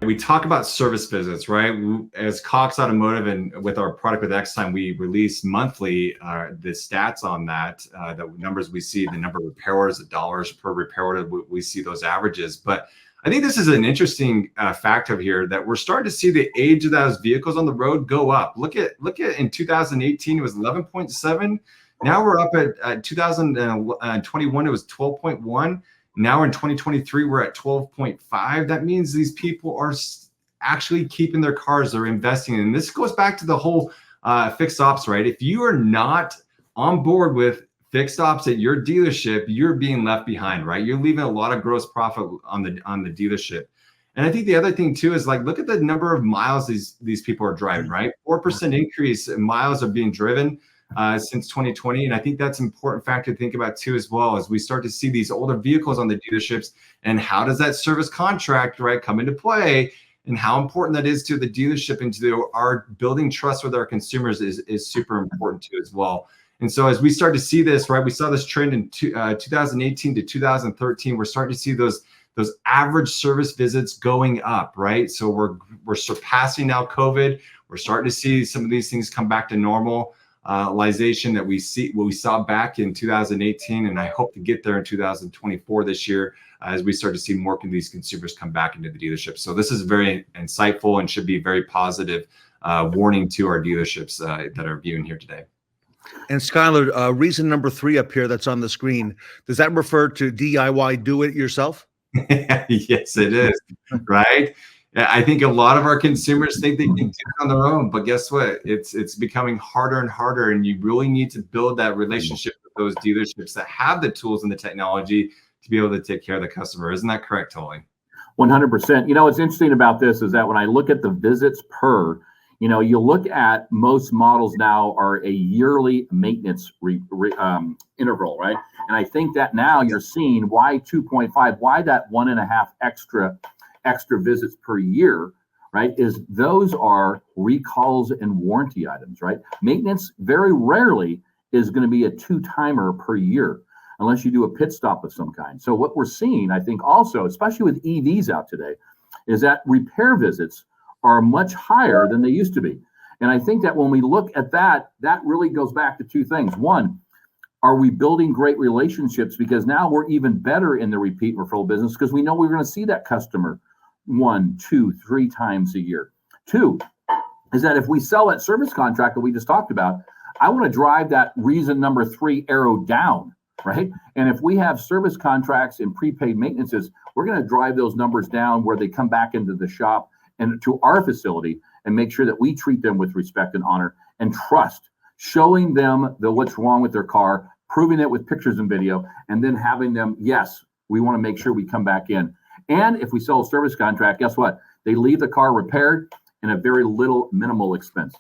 We talk about service visits, right? As Cox Automotive and with our product with X Time, we release monthly the stats on that, the numbers we see, the number of repair orders, the dollars per repair order, we see those averages. But I think this is an interesting factor here that we're starting to see the age of those vehicles on the road go up. Look at in 2018, it was 11.7. Now we're up at 2021, it was 12.1. Now we're in 2023, we're at 12.5. That means these people are actually keeping their cars, they're investing. And this goes back to the whole fixed ops, right? If you are not on board with fixed ops at your dealership, you're being left behind, right? You're leaving a lot of gross profit on the dealership. And I think the other thing too is like, look at the number of miles these people are driving, right? 4% increase in miles are being driven since 2020. And I think that's an important factor to think about too, as well, as we start to see these older vehicles on the dealerships, and how does that service contract, right, come into play, and how important that is to the dealership and to our building trust with our consumers is super important too, as well. And so as we start to see this, right, we saw this trend in 2018 to 2013, we're starting to see those average service visits going up, right? So we're surpassing now COVID. We're starting to see some of these things come back to normal. Realization that we saw back in 2018, and I hope to get there in 2024 this year as we start to see more of these consumers come back into the dealership. So this is very insightful and should be very positive warning to our dealerships that are viewing here today. And Skyler, reason number 3 up here that's on the screen, does that refer to DIY, do it yourself? Yes, it is, right? I think a lot of our consumers think they can do it on their own, but guess what? It's becoming harder and harder, and you really need to build that relationship with those dealerships that have the tools and the technology to be able to take care of the customer. Isn't that correct, Tully? 100%. You know, what's interesting about this is that when I look at the visits per, you know, you look at most models now are a yearly maintenance interval, right? And I think that now you're seeing why 2.5, why that 1.5 extra visits per year, right, is those are recalls and warranty items, right? Maintenance very rarely is going to be a 2-timer per year unless you do a pit stop of some kind. So what we're seeing, I think also, especially with EVs out today, is that repair visits are much higher than they used to be. And I think that when we look at that, that really goes back to 2 things. One, are we building great relationships? Because now we're even better in the repeat referral business because we know we're going to see that customer 1, 2, 3 times a year. 2 is that if we sell that service contract that we just talked about, I want to drive that reason number 3 arrow down, right? And if we have service contracts and prepaid maintenances, we're going to drive those numbers down where they come back into the shop and to our facility and make sure that we treat them with respect and honor and trust, showing them what's wrong with their car, proving it with pictures and video, and then having them, yes, we want to make sure we come back in. And if we sell a service contract, guess what? They leave the car repaired and at very minimal expense.